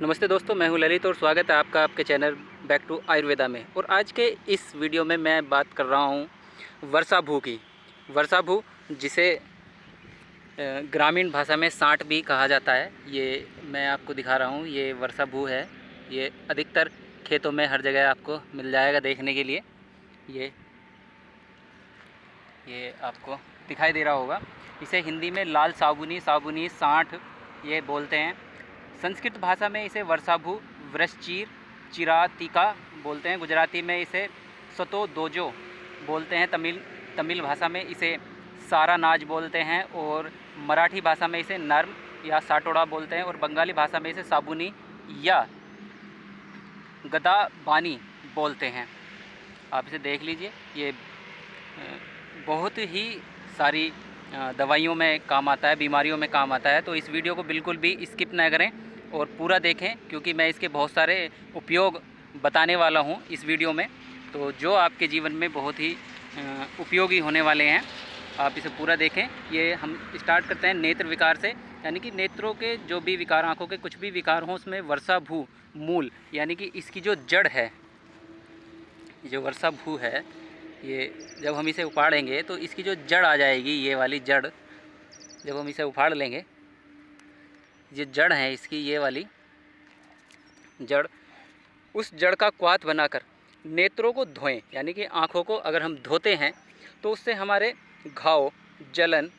नमस्ते दोस्तों, मैं हूं ललित और स्वागत है आपका आपके चैनल बैक टू आयुर्वेदा में। और आज के इस वीडियो में मैं बात कर रहा हूं वर्षाभू की। वर्षाभू जिसे ग्रामीण भाषा में सांट भी कहा जाता है, ये मैं आपको दिखा रहा हूं। ये वर्षाभू है। ये अधिकतर खेतों में हर जगह आपको मिल जाएगा देखने के लिए। ये आपको दिखाई दे रहा होगा। इसे हिंदी में लाल साबुनी, साबुनी, सांठ ये बोलते हैं। संस्कृत भाषा में इसे वर्षाभू, वृश्चिर, चिरातिका बोलते हैं। गुजराती में इसे सतो दोजो बोलते हैं। तमिल भाषा में इसे सारानाज बोलते हैं। और मराठी भाषा में इसे नर्म या साटोड़ा बोलते हैं। और बंगाली भाषा में इसे साबुनी या गदाबानी बोलते हैं। आप इसे देख लीजिए। ये बहुत ही सारी दवाइयों में काम आता है, बीमारियों में काम आता है। तो इस वीडियो को बिल्कुल भी स्किप ना करें और पूरा देखें, क्योंकि मैं इसके बहुत सारे उपयोग बताने वाला हूं इस वीडियो में, तो जो आपके जीवन में बहुत ही उपयोगी होने वाले हैं। आप इसे पूरा देखें। ये हम स्टार्ट करते हैं नेत्र विकार से, यानी कि नेत्रों के जो भी विकार, आँखों के कुछ भी विकार हों, उसमें वर्षाभू मूल यानी कि इसकी जो जड़ है, जो वर्षाभू है, ये जब हम इसे उपाड़ेंगे तो इसकी जो जड़ आ जाएगी, ये वाली जड़, जब हम इसे उखाड़ लेंगे, ये जड़ है इसकी, ये वाली जड़, उस जड़ का क्वाथ बनाकर नेत्रों को धोएं। यानी कि आँखों को अगर हम धोते हैं तो उससे हमारे घाव, जलन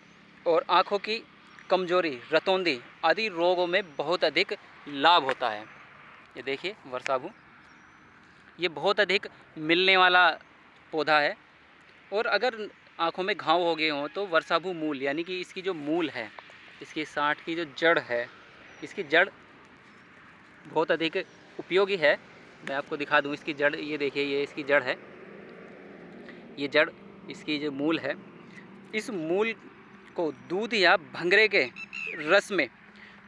और आँखों की कमजोरी, रतौंधी आदि रोगों में बहुत अधिक लाभ होता है। ये देखिए वर्षाभू, ये बहुत अधिक मिलने वाला पौधा है। और अगर आँखों में घाव हो गए हों तो वर्षाभू मूल यानी कि इसकी जो मूल है, इसकी सांठ की जो जड़ है, इसकी जड़ बहुत अधिक उपयोगी है। मैं आपको दिखा दूं इसकी जड़। ये देखिए, ये इसकी जड़ है। ये जड़ इसकी जो मूल है, इस मूल को दूध या भंगरे के रस में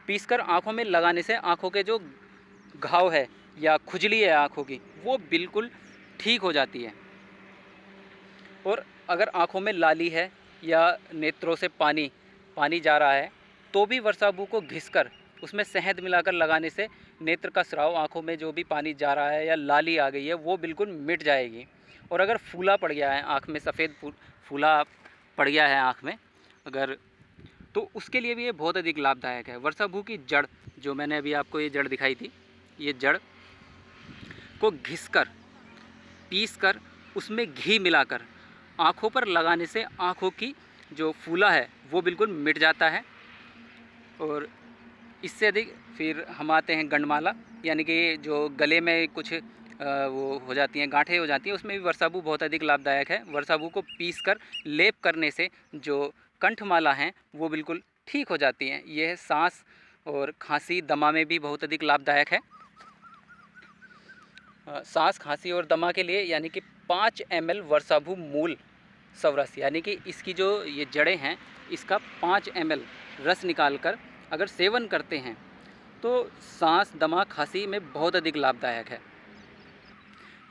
पीसकर आँखों में लगाने से आँखों के जो घाव है या खुजली है आँखों की, वो बिल्कुल ठीक हो जाती है। और अगर आँखों में लाली है या नेत्रों से पानी जा रहा है, तो भी वर्षाभू को घिसकर उसमें शहद मिलाकर लगाने से नेत्र का स्राव, आँखों में जो भी पानी जा रहा है या लाली आ गई है, वो बिल्कुल मिट जाएगी। और अगर फूला पड़ गया है आँख में, सफ़ेद फूला पड़ गया है आँख में अगर, तो उसके लिए भी ये बहुत अधिक लाभदायक है। वर्षाभू की जड़, जो मैंने अभी आपको ये जड़ दिखाई थी, ये जड़ को घिसकर, पीसकर, उसमें घी मिलाकर आँखों पर लगाने से आँखों की जो फूला है वो बिल्कुल मिट जाता है। और इससे अधिक फिर हम आते हैं गंडमाला, यानी कि जो गले में कुछ वो हो जाती हैं, गांठें हो जाती हैं, उसमें भी वर्षाभू बहुत अधिक लाभदायक है। वर्षाभू को पीसकर लेप करने से जो कंठमाला हैं वो बिल्कुल ठीक हो जाती हैं। यह सांस और खांसी, दमा में भी बहुत अधिक लाभदायक है। सांस, खांसी और दमा के लिए यानी कि 5 ml वर्षाभू मूल सवरस, यानी कि इसकी जो ये जड़ें हैं, इसका 5 ml रस निकालकर अगर सेवन करते हैं तो सांस, दमा, खांसी में बहुत अधिक लाभदायक है।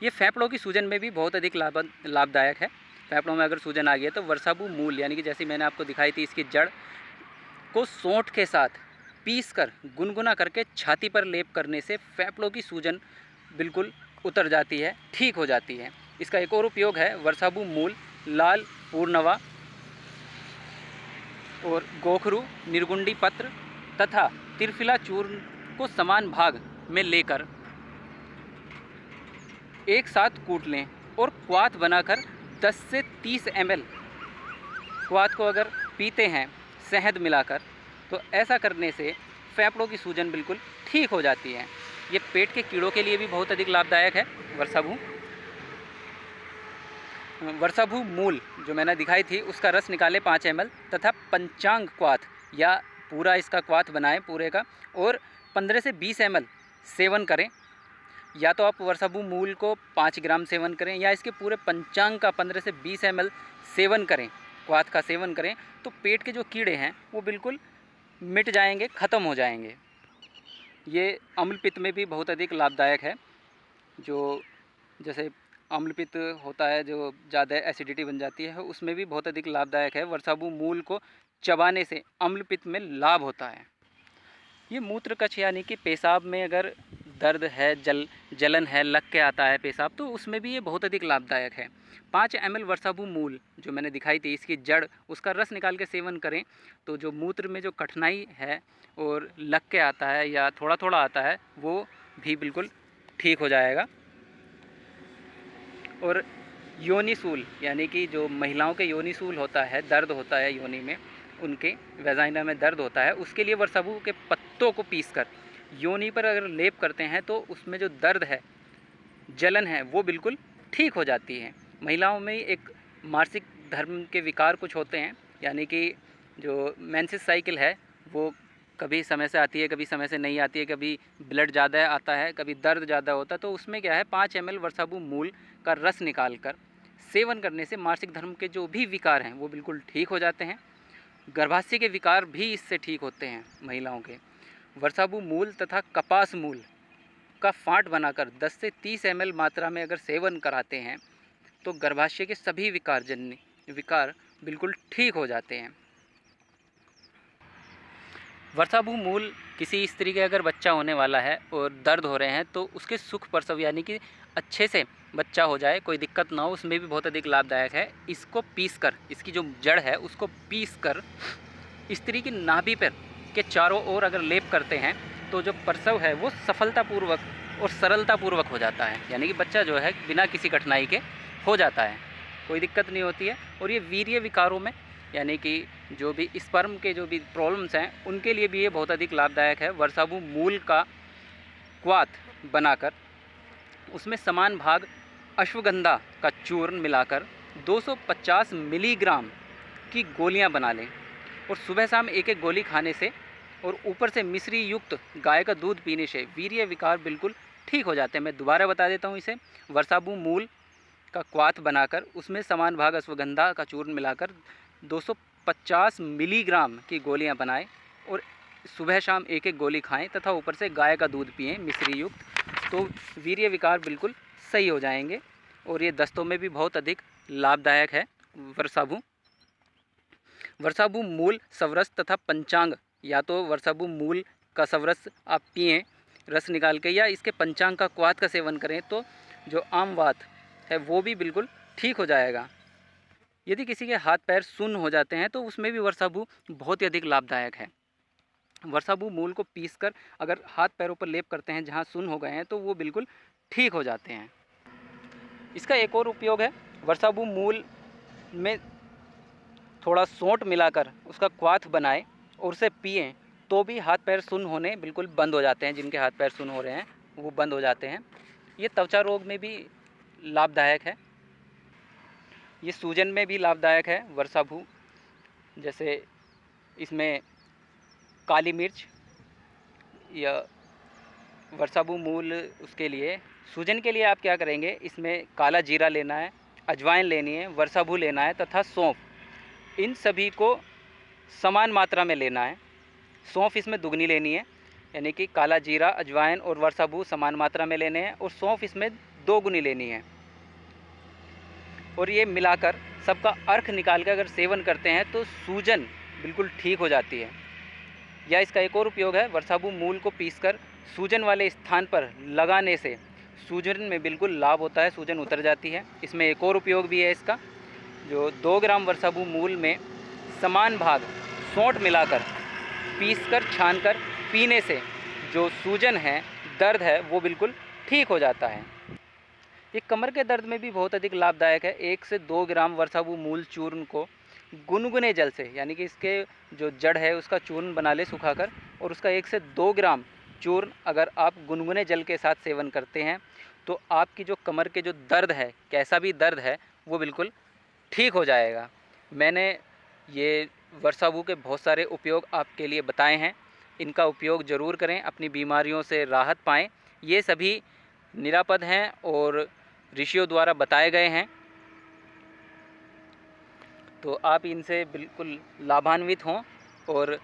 ये फेफड़ों की सूजन में भी बहुत अधिक लाभदायक है। फेफड़ों में अगर सूजन आ गई है तो वर्षाभू मूल यानी कि जैसे मैंने आपको दिखाई थी, इसकी जड़ को सोंठ के साथ पीसकर गुनगुना करके छाती पर लेप करने से फेफड़ों की सूजन बिल्कुल उतर जाती है, ठीक हो जाती है। इसका एक और उपयोग है, वर्षाभू मूल लाल पूर्णवा और गोखरू, निर्गुंडी पत्र तथा त्रिफला चूर्ण को समान भाग में लेकर एक साथ कूट लें और क्वाथ बनाकर 10 से 30 ml क्वाथ को अगर पीते हैं शहद मिलाकर, तो ऐसा करने से फेफड़ों की सूजन बिल्कुल ठीक हो जाती है। ये पेट के कीड़ों के लिए भी बहुत अधिक लाभदायक है वर्षाभू। वर्षाभू मूल जो मैंने दिखाई थी, उसका रस निकालें 5 ml तथा पंचांग क्वाथ या पूरा इसका क्वाथ बनाएं पूरे का, और 15 से 20 ml सेवन करें। या तो आप वर्षाभू मूल को 5 ग्राम सेवन करें या इसके पूरे पंचांग का 15 से 20 ml सेवन करें, क्वाथ का सेवन करें, तो पेट के जो कीड़े हैं वो बिल्कुल मिट जाएंगे, ख़त्म हो जाएंगे। ये अम्ल पित्त में भी बहुत अधिक लाभदायक है। जो जैसे अम्ल पित्त होता है, जो ज़्यादा एसिडिटी बन जाती है, उसमें भी बहुत अधिक लाभदायक है। वर्षाभू मूल को चबाने से अम्ल पित्त में लाभ होता है। ये मूत्रकच्छ यानी कि पेशाब में अगर दर्द है, जलन है, लग के आता है पेशाब, तो उसमें भी ये बहुत अधिक लाभदायक है। 5 ml वर्षाभू मूल जो मैंने दिखाई थी, इसकी जड़, उसका रस निकाल के सेवन करें तो जो मूत्र में जो कठिनाई है और लग के आता है या थोड़ा थोड़ा आता है, वो भी बिल्कुल ठीक हो जाएगा। और योनिसूल यानी कि जो महिलाओं के योनिसूल होता है, दर्द होता है योनि में, उनके वेजाइना में दर्द होता है, उसके लिए वर्षाभू के पत्तों को पीसकर योनि पर अगर लेप करते हैं तो उसमें जो दर्द है, जलन है, वो बिल्कुल ठीक हो जाती है। महिलाओं में एक मासिक धर्म के विकार कुछ होते हैं, यानी कि जो मेंसेस साइकिल है वो कभी समय से आती है, कभी समय से नहीं आती है, कभी ब्लड ज़्यादा आता है, कभी दर्द ज़्यादा होता है, तो उसमें क्या है 5 ml वर्षाभू मूल का रस निकाल कर सेवन करने से मासिक धर्म के जो भी विकार हैं वो बिल्कुल ठीक हो जाते हैं। गर्भाशय के विकार भी इससे ठीक होते हैं महिलाओं के। वर्षाभू मूल तथा कपास मूल का फाँट बनाकर 10 से 30 ml मात्रा में अगर सेवन कराते हैं तो गर्भाशय के सभी विकार बिल्कुल ठीक हो जाते हैं। वर्षाभू मूल किसी स्त्री के अगर बच्चा होने वाला है और दर्द हो रहे हैं तो उसके सुख प्रसव यानी कि अच्छे से बच्चा हो जाए, कोई दिक्कत ना हो, उसमें भी बहुत अधिक लाभदायक है। इसको पीसकर, इसकी जो जड़ है उसको पीसकर स्त्री की नाभि पर के चारों ओर अगर लेप करते हैं तो जो प्रसव है वो सफलतापूर्वक और सरलतापूर्वक हो जाता है, यानी कि बच्चा जो है बिना किसी कठिनाई के हो जाता है, कोई दिक्कत नहीं होती है। और ये वीर्य विकारों में यानी कि जो भी स्पर्म के जो भी प्रॉब्लम्स हैं उनके लिए भी ये बहुत अधिक लाभदायक है। वर्षाभू मूल का क्वाथ बनाकर उसमें समान भाग अश्वगंधा का चूर्ण मिलाकर 250 मिलीग्राम की गोलियां बना लें और सुबह शाम एक एक गोली खाने से और ऊपर से मिश्री युक्त गाय का दूध पीने से वीर्य विकार बिल्कुल ठीक हो जाते हैं। मैं दोबारा बता देता हूँ इसे। वर्षाभू मूल का क्वाथ बनाकर उसमें समान भाग अश्वगंधा का चूर्ण मिलाकर 250 मिलीग्राम की गोलियां बनाएं और सुबह शाम एक एक गोली खाएं तथा ऊपर से गाय का दूध पिएं मिश्री युक्त, तो वीर्य विकार बिल्कुल सही हो जाएंगे। और ये दस्तों में भी बहुत अधिक लाभदायक है वर्षाभू मूल सवरस तथा पंचांग, या तो वर्षाभू मूल का सवरस आप पिएं रस निकाल के, या इसके पंचांग का क्वाथ का सेवन करें तो जो आम वात है वो भी बिल्कुल ठीक हो जाएगा। यदि किसी के हाथ पैर सुन्न हो जाते हैं तो उसमें भी वर्षाभू बहुत ही अधिक लाभदायक है। वर्षाभू मूल को पीसकर अगर हाथ पैरों पर लेप करते हैं जहां सुन्न हो गए हैं तो वो बिल्कुल ठीक हो जाते हैं। इसका एक और उपयोग है, वर्षाभू मूल में थोड़ा सौंठ मिलाकर उसका क्वाथ बनाएं और उसे पिएं तो भी हाथ पैर सुन्न होने बिल्कुल बंद हो जाते हैं। जिनके हाथ पैर सुन्न हो रहे हैं वो बंद हो जाते हैं। ये त्वचा रोग में भी लाभदायक है, ये सूजन में भी लाभदायक है वर्षाभू। जैसे इसमें काली मिर्च या वर्षाभू मूल, उसके लिए सूजन के लिए आप क्या करेंगे, इसमें काला जीरा लेना है, अजवाइन लेनी है, वर्षाभू लेना है तथा सौंफ, इन सभी को समान मात्रा में लेना है। सौंफ इसमें दुगनी लेनी है, यानी कि काला जीरा, अजवाइन और वर्षाभू समान मात्रा में लेने हैं और सौंफ इसमें 2 गुनी लेनी है। और ये मिलाकर सबका अर्क निकाल कर अगर सेवन करते हैं तो सूजन बिल्कुल ठीक हो जाती है। या इसका एक और उपयोग है, वर्षाभू मूल को पीसकर सूजन वाले स्थान पर लगाने से सूजन में बिल्कुल लाभ होता है, सूजन उतर जाती है। इसमें एक और उपयोग भी है इसका, जो 2 ग्राम वर्षाभू मूल में समान भाग सौंठ मिलाकर पीसकर छानकर पीने से जो सूजन है, दर्द है, वो बिल्कुल ठीक हो जाता है। ये कमर के दर्द में भी बहुत अधिक लाभदायक है। 1 से 2 ग्राम वर्षाभू मूल चूर्ण को गुनगुने जल से, यानी कि इसके जो जड़ है उसका चूर्ण बना ले सुखाकर, और उसका 1 से 2 ग्राम चूर्ण अगर आप गुनगुने जल के साथ सेवन करते हैं तो आपकी जो कमर के जो दर्द है, कैसा भी दर्द है, वो बिल्कुल ठीक हो जाएगा। मैंने ये वर्षाभू के बहुत सारे उपयोग आपके लिए बताए हैं, इनका उपयोग ज़रूर करें, अपनी बीमारियों से राहत पाएँ। ये सभी निरापद हैं और ऋषियों द्वारा बताए गए हैं, तो आप इनसे बिल्कुल लाभान्वित हों। और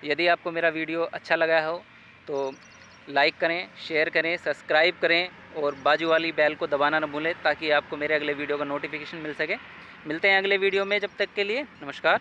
यदि आपको मेरा वीडियो अच्छा लगा हो तो लाइक करें, शेयर करें, सब्सक्राइब करें और बाजू वाली बेल को दबाना न भूलें ताकि आपको मेरे अगले वीडियो का नोटिफिकेशन मिल सके। मिलते हैं अगले वीडियो में, जब तक के लिए नमस्कार।